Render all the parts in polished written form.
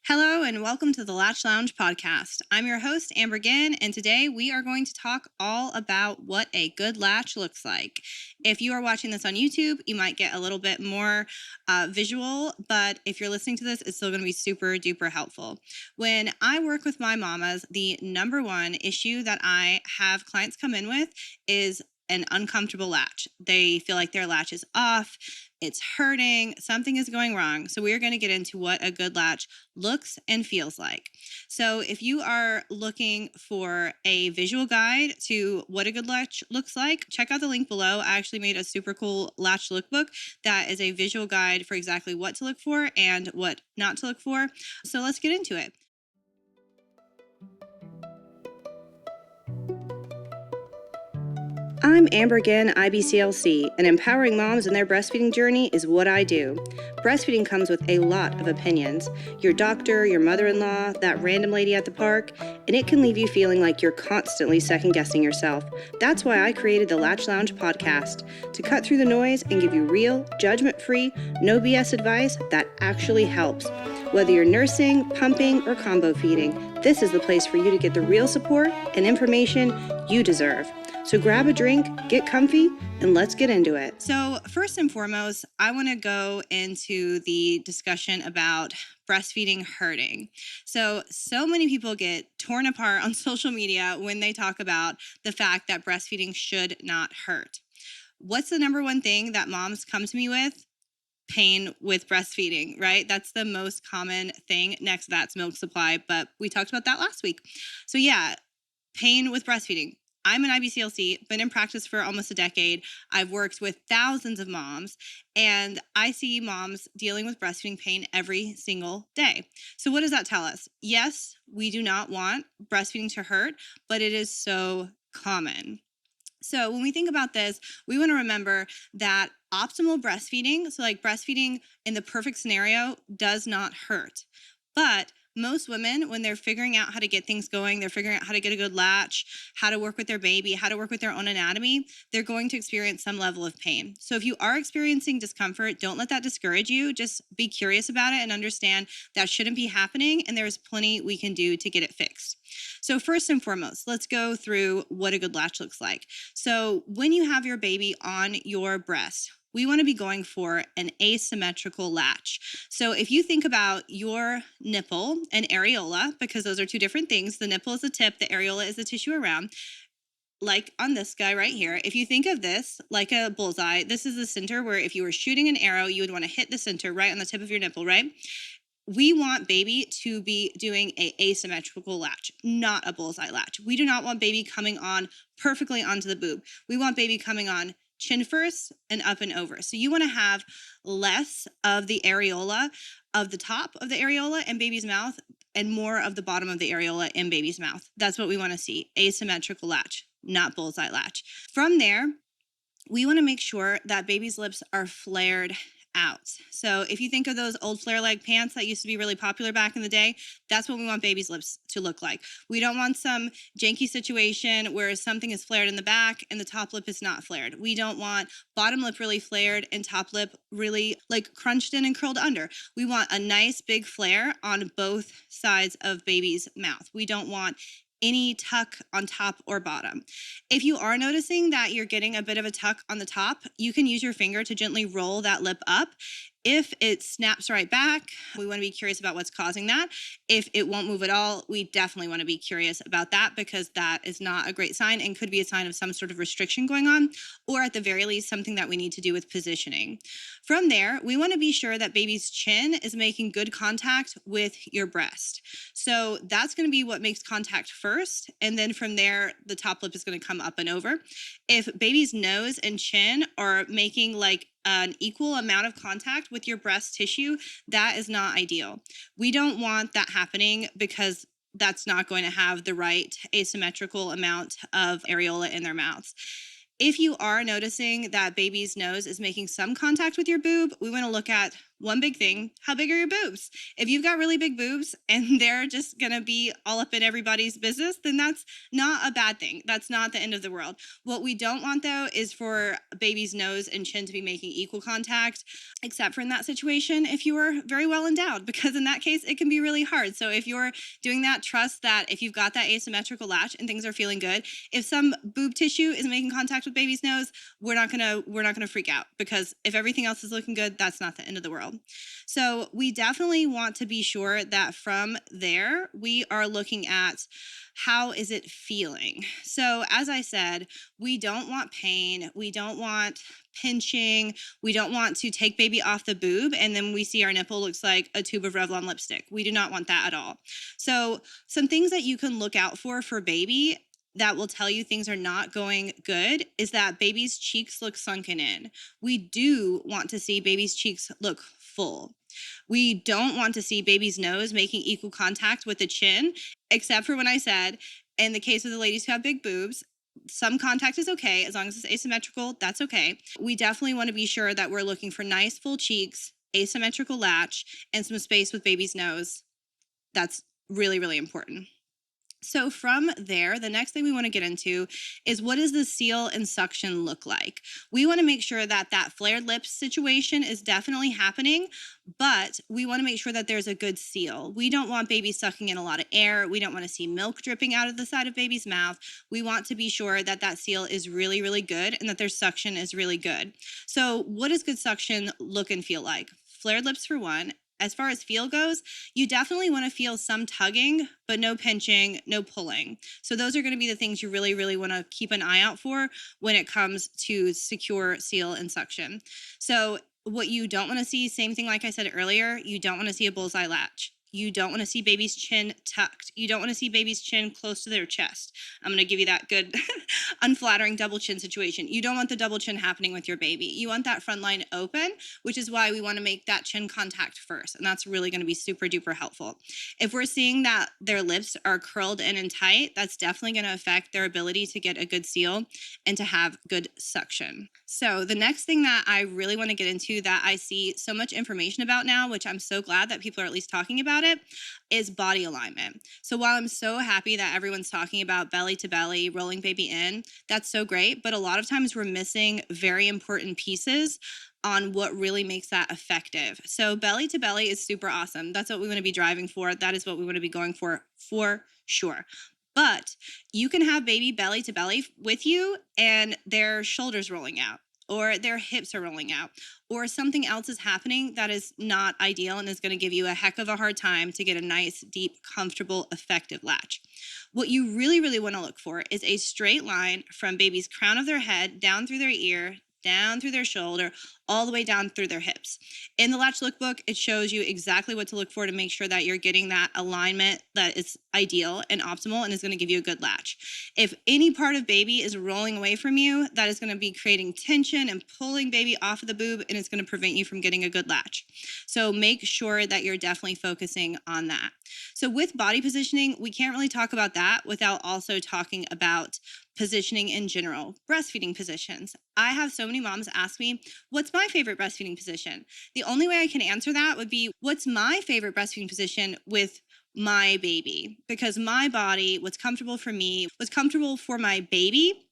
Hello and welcome to the Latch Lounge podcast. I'm your host, Amber Ginn, and today we are going to talk all about what a good latch looks like. If you are watching this on YouTube, you might get a little bit more visual, but if you're listening to this, it's still going to be super duper helpful. When I work with my mamas, the number one issue that I have clients come in with is an uncomfortable latch. They feel like their latch is off, it's hurting, something is going wrong. So we're going to get into what a good latch looks and feels like. So if you are looking for a visual guide to what a good latch looks like, check out the link below. I actually made a super cool latch lookbook that is a visual guide for exactly what to look for and what not to look for. So let's get into it. I'm Amber Ginn, IBCLC, and empowering moms in their breastfeeding journey is what I do. Breastfeeding comes with a lot of opinions. Your doctor, your mother-in-law, that random lady at the park, and it can leave you feeling like you're constantly second-guessing yourself. That's why I created the Latch Lounge podcast, to cut through the noise and give you real, judgment-free, no BS advice that actually helps. Whether you're nursing, pumping, or combo feeding, this is the place for you to get the real support and information you deserve. So grab a drink, get comfy, and let's get into it. So first and foremost, I want to go into the discussion about breastfeeding hurting. So many people get torn apart on social media when they talk about the fact that breastfeeding should not hurt. What's the number one thing that moms come to me with? Pain with breastfeeding, right? That's the most common thing. Next to that's milk supply, but we talked about that last week. So yeah, pain with breastfeeding. I'm an IBCLC, been in practice for almost a decade. I've worked with thousands of moms, and I see moms dealing with breastfeeding pain every single day. So what does that tell us? Yes, we do not want breastfeeding to hurt, but it is so common. So when we think about this, we want to remember that optimal breastfeeding, so like breastfeeding in the perfect scenario, does not hurt. But most women, when they're figuring out how to get things going, they're figuring out how to get a good latch, how to work with their baby, how to work with their own anatomy, they're going to experience some level of pain. So if you are experiencing discomfort, don't let that discourage you. Just be curious about it and understand that shouldn't be happening, and there's plenty we can do to get it fixed. So first and foremost, let's go through what a good latch looks like. So when you have your baby on your breast, we want to be going for an asymmetrical latch. So if you think about your nipple and areola, because those are two different things, the nipple is the tip, the areola is the tissue around. Like on this guy right here, if you think of this like a bullseye, this is the center where if you were shooting an arrow, you would want to hit the center right on the tip of your nipple, right? We want baby to be doing an asymmetrical latch, not a bullseye latch. We do not want baby coming on perfectly onto the boob. We want baby coming on chin first and up and over. So you want to have less of the areola of the top of the areola in baby's mouth and more of the bottom of the areola in baby's mouth. That's what we want to see, asymmetrical latch, not bullseye latch. From there, we want to make sure that baby's lips are flared out. So if you think of those old flare leg pants that used to be really popular back in the day, that's what we want baby's lips to look like. We don't want some janky situation where something is flared in the back and the top lip is not flared. We don't want bottom lip really flared and top lip really like crunched in and curled under. We want a nice big flare on both sides of baby's mouth. We don't want any tuck on top or bottom. If you are noticing that you're getting a bit of a tuck on the top, you can use your finger to gently roll that lip up. If it snaps right back, we want to be curious about what's causing that. If it won't move at all, we definitely want to be curious about that because that is not a great sign and could be a sign of some sort of restriction going on, or at the very least, something that we need to do with positioning. From there, we want to be sure that baby's chin is making good contact with your breast. So that's going to be what makes contact first. And then from there, the top lip is going to come up and over. If baby's nose and chin are making like an equal amount of contact with your breast tissue, that is not ideal. We don't want that happening because that's not going to have the right asymmetrical amount of areola in their mouths. If you are noticing that baby's nose is making some contact with your boob, we want to look at One big thing, how big are your boobs? If you've got really big boobs and they're just gonna be all up in everybody's business, then that's not a bad thing. That's not the end of the world. What we don't want though is for a baby's nose and chin to be making equal contact, except for in that situation if you are very well endowed, because in that case it can be really hard. So if you're doing that, trust that if you've got that asymmetrical latch and things are feeling good, if some boob tissue is making contact with baby's nose, we're not gonna freak out, because if everything else is looking good, that's not the end of the world. So we definitely want to be sure that from there we are looking at how is it feeling. So as I said, we don't want pain, we don't want pinching, we don't want to take baby off the boob and then we see our nipple looks like a tube of Revlon lipstick. We do not want that at all. So some things that you can look out for baby that will tell you things are not going good is that baby's cheeks look sunken in. We do want to see baby's cheeks look full. We don't want to see baby's nose making equal contact with the chin, except for when I said, in the case of the ladies who have big boobs, some contact is okay. As long as it's asymmetrical, that's okay. We definitely want to be sure that we're looking for nice full cheeks, asymmetrical latch, and some space with baby's nose. That's really, really important. So from there, the next thing we want to get into is, what does the seal and suction look like? We want to make sure that that flared lips situation is definitely happening, but we want to make sure that there's a good seal. We don't want baby sucking in a lot of air. We don't want to see milk dripping out of the side of baby's mouth. We want to be sure that that seal is really, really good and that their suction is really good. So what does good suction look and feel like? Flared lips for one. As far as feel goes, you definitely want to feel some tugging, but no pinching, no pulling. So those are going to be the things you really, really want to keep an eye out for when it comes to secure seal and suction. So what you don't want to see, same thing like I said earlier, you don't want to see a bullseye latch. You don't want to see baby's chin tucked. You don't want to see baby's chin close to their chest. I'm going to give you that good unflattering double chin situation. You don't want the double chin happening with your baby. You want that front line open, which is why we want to make that chin contact first. And that's really going to be super duper helpful. If we're seeing that their lips are curled in and tight, that's definitely going to affect their ability to get a good seal and to have good suction. So the next thing that I really want to get into that I see so much information about now, which I'm so glad that people are at least talking about it, is body alignment. So while I'm so happy that everyone's talking about belly to belly, rolling baby in, that's so great. But a lot of times we're missing very important pieces on what really makes that effective. So belly to belly is super awesome. That's what we want to be driving for. That is what we want to be going for sure. But you can have baby belly to belly with you and their shoulders rolling out, or their hips are rolling out, or something else is happening that is not ideal and is going to give you a heck of a hard time to get a nice, deep, comfortable, effective latch. What you really, really want to look for is a straight line from baby's crown of their head down through their ear, down through their shoulder, all the way down through their hips. In the Latch Lookbook, it shows you exactly what to look for to make sure that you're getting that alignment that is ideal and optimal and is going to give you a good latch. If any part of baby is rolling away from you, that is going to be creating tension and pulling baby off of the boob, and it's going to prevent you from getting a good latch. So make sure that you're definitely focusing on that. So with body positioning, we can't really talk about that without also talking about positioning in general, breastfeeding positions. I have so many moms ask me, what's my favorite breastfeeding position? The only way I can answer that would be, what's my favorite breastfeeding position with my baby? Because my body, what's comfortable for me, what's comfortable for my baby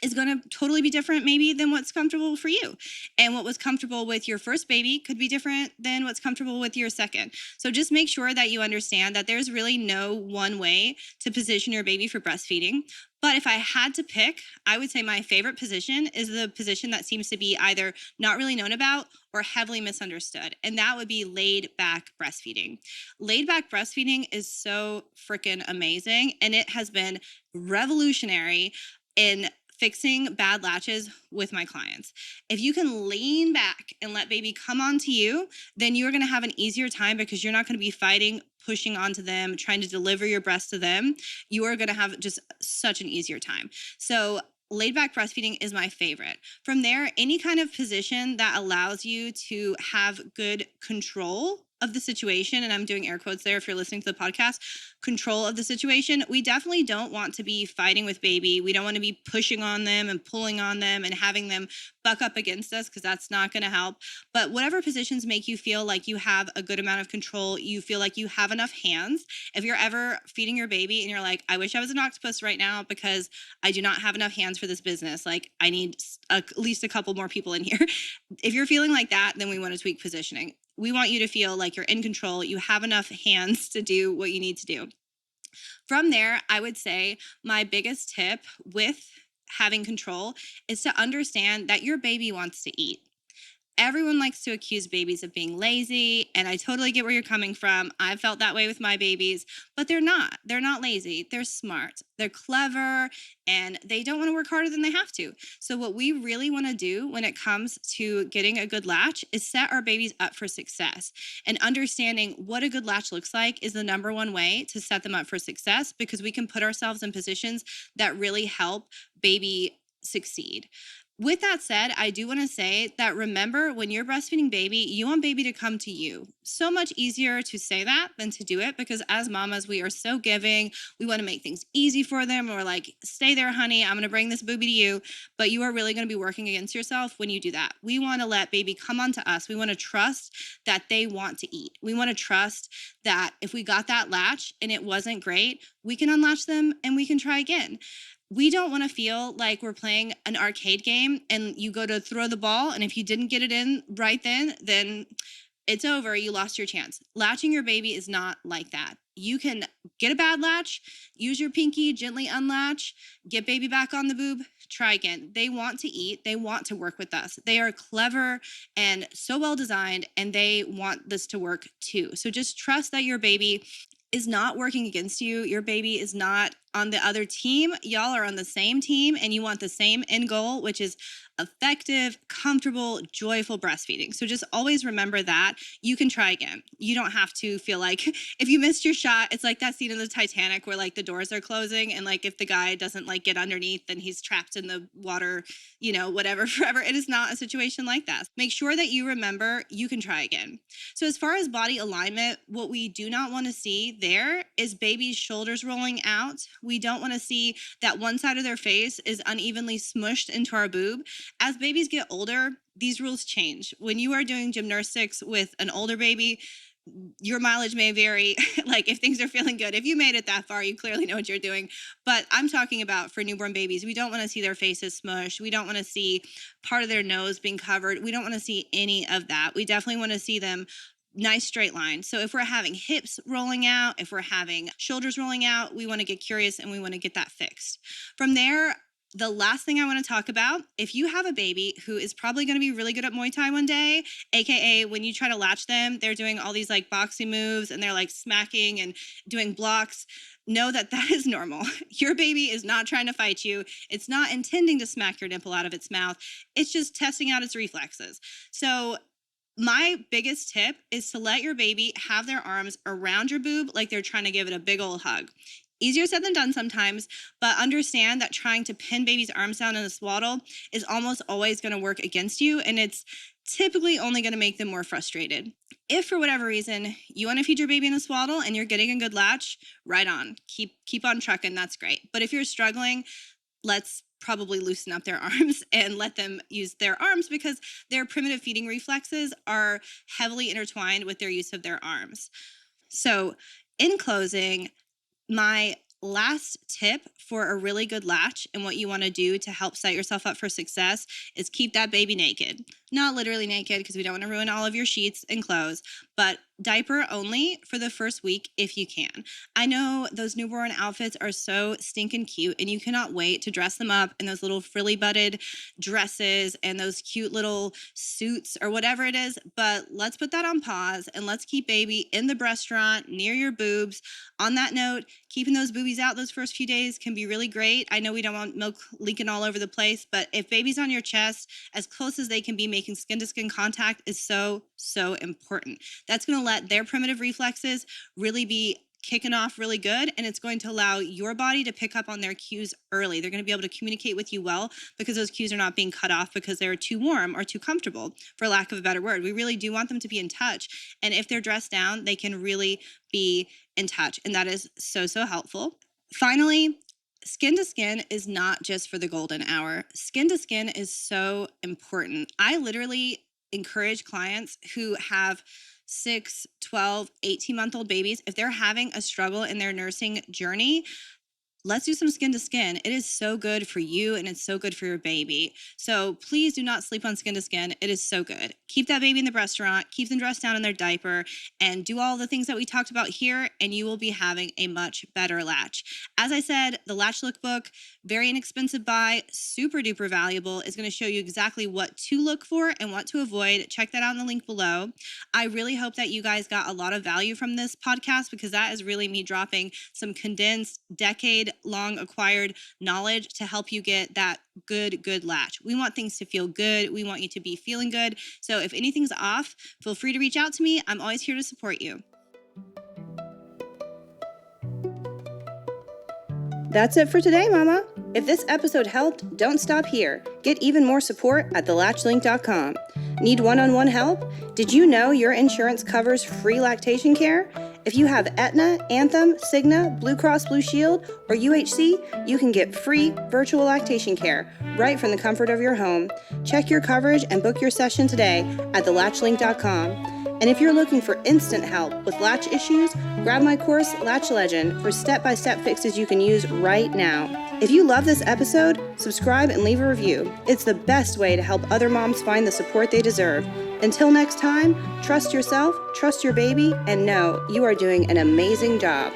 is going to totally be different maybe than what's comfortable for you. And what was comfortable with your first baby could be different than what's comfortable with your second. So just make sure that you understand that there's really no one way to position your baby for breastfeeding. But if I had to pick, I would say my favorite position is the position that seems to be either not really known about or heavily misunderstood. And that would be laid back breastfeeding. Laid back breastfeeding is so freaking amazing. And it has been revolutionary in fixing bad latches with my clients. If you can lean back and let baby come onto you, then you're going to have an easier time because you're not going to be fighting, pushing onto them, trying to deliver your breast to them. You are going to have just such an easier time. So laid back breastfeeding is my favorite. From there, any kind of position that allows you to have good control of the situation, and I'm doing air quotes there if you're listening to the podcast, control of the situation, we definitely don't want to be fighting with baby. We don't want to be pushing on them and pulling on them and having them buck up against us, because that's not going to help. But whatever positions make you feel like you have a good amount of control, you feel like you have enough hands. If you're ever feeding your baby and you're like, I wish I was an octopus right now because I do not have enough hands for this business. Like, I need at least a couple more people in here. If you're feeling like that, then we want to tweak positioning. We want you to feel like you're in control. You have enough hands to do what you need to do. From there, I would say my biggest tip with having control is to understand that your baby wants to eat. Everyone likes to accuse babies of being lazy, and I totally get where you're coming from. I felt that way with my babies, but they're not. They're not lazy. They're smart. They're clever, and they don't want to work harder than they have to. So what we really want to do when it comes to getting a good latch is set our babies up for success. And understanding what a good latch looks like is the number one way to set them up for success, because we can put ourselves in positions that really help baby succeed. With that said, I do want to say that remember, when you're breastfeeding baby, you want baby to come to you. So much easier to say that than to do it, because as mamas, we are so giving. We want to make things easy for them. We're like, stay there, honey. I'm going to bring this booby to you. But you are really going to be working against yourself when you do that. We want to let baby come onto us. We want to trust that they want to eat. We want to trust that if we got that latch and it wasn't great, we can unlatch them and we can try again. We don't want to feel like we're playing an arcade game and you go to throw the ball, and if you didn't get it in right then it's over. You lost your chance. Latching your baby is not like that. You can get a bad latch, use your pinky, gently unlatch, get baby back on the boob, try again. They want to eat. They want to work with us. They are clever and so well designed, and they want this to work too. So just trust that your baby is not working against you. Your baby is not on the other team. Y'all are on the same team, and you want the same end goal, which is effective, comfortable, joyful breastfeeding. So just always remember that. You can try again. You don't have to feel like if you missed your shot, it's like that scene in the Titanic where like the doors are closing, and like if the guy doesn't like get underneath, then he's trapped in the water, whatever, forever. It is not a situation like that. Make sure that you remember you can try again. So as far as body alignment, what we do not want to see there is baby's shoulders rolling out. We don't want to see that one side of their face is unevenly smushed into our boob. As babies get older, these rules change. When you are doing gymnastics with an older baby, your mileage may vary. Like if things are feeling good, if you made it that far, you clearly know what you're doing. But I'm talking about for newborn babies, we don't want to see their faces smushed. We don't want to see part of their nose being covered. We don't want to see any of that. We definitely want to see them nice straight line. So if we're having hips rolling out, if we're having shoulders rolling out, we want to get curious and we want to get that fixed. From there, the last thing I want to talk about, if you have a baby who is probably going to be really good at Muay Thai one day, AKA when you try to latch them, they're doing all these like boxing moves and they're like smacking and doing blocks, know that that is normal. Your baby is not trying to fight you. It's not intending to smack your nipple out of its mouth. It's just testing out its reflexes. So my biggest tip is to let your baby have their arms around your boob like they're trying to give it a big old hug. Easier said than done sometimes, but understand that trying to pin baby's arms down in a swaddle is almost always going to work against you, and it's typically only going to make them more frustrated. If for whatever reason you want to feed your baby in a swaddle and you're getting a good latch, right on. Keep on trucking, that's great. But if you're struggling, let's probably loosen up their arms and let them use their arms, because their primitive feeding reflexes are heavily intertwined with their use of their arms. So in closing, my last tip for a really good latch and what you want to do to help set yourself up for success is keep that baby naked. Not literally naked, because we don't want to ruin all of your sheets and clothes, but diaper only for the first week if you can. I know those newborn outfits are so stinking cute, and you cannot wait to dress them up in those little frilly butted dresses and those cute little suits or whatever it is, but let's put that on pause and let's keep baby in the breastaurant near your boobs. On that note, keeping those boobies out those first few days can be really great. I know we don't want milk leaking all over the place, but if baby's on your chest, as close as they can be, making skin-to-skin contact is so, so important. That's going to let their primitive reflexes really be kicking off really good, and it's going to allow your body to pick up on their cues early. They're going to be able to communicate with you well because those cues are not being cut off because they're too warm or too comfortable, for lack of a better word. We really do want them to be in touch, and if they're dressed down, they can really be in touch, and that is so, so helpful. Finally, skin to skin is not just for the golden hour. Skin to skin is so important. I literally encourage clients who have 6, 12, 18-month-old babies, if they're having a struggle in their nursing journey, let's do some skin to skin. It is so good for you and it's so good for your baby. So please do not sleep on skin to skin. It is so good. Keep that baby in the restaurant, keep them dressed down in their diaper, and do all the things that we talked about here, and you will be having a much better latch. As I said, the Latch Lookbook, very inexpensive buy, super duper valuable. It's going to show you exactly what to look for and what to avoid. Check that out in the link below. I really hope that you guys got a lot of value from this podcast, because that is really me dropping some condensed decade-long acquired knowledge to help you get that good latch. We want things to feel good. We want you to be feeling good. So if anything's off, feel free to reach out to me. I'm always here to support you. That's it for today, Mama. If this episode helped, don't stop here. Get even more support at thelatchlink.com. Need one-on-one help? Did you know your insurance covers free lactation care? If you have Aetna, Anthem, Cigna, Blue Cross Blue Shield, or UHC, you can get free virtual lactation care right from the comfort of your home. Check your coverage and book your session today at thelatchlink.com. And if you're looking for instant help with latch issues, grab my course, Latch Legend, for step-by-step fixes you can use right now. If you love this episode, subscribe and leave a review. It's the best way to help other moms find the support they deserve. Until next time, trust yourself, trust your baby, and know you are doing an amazing job.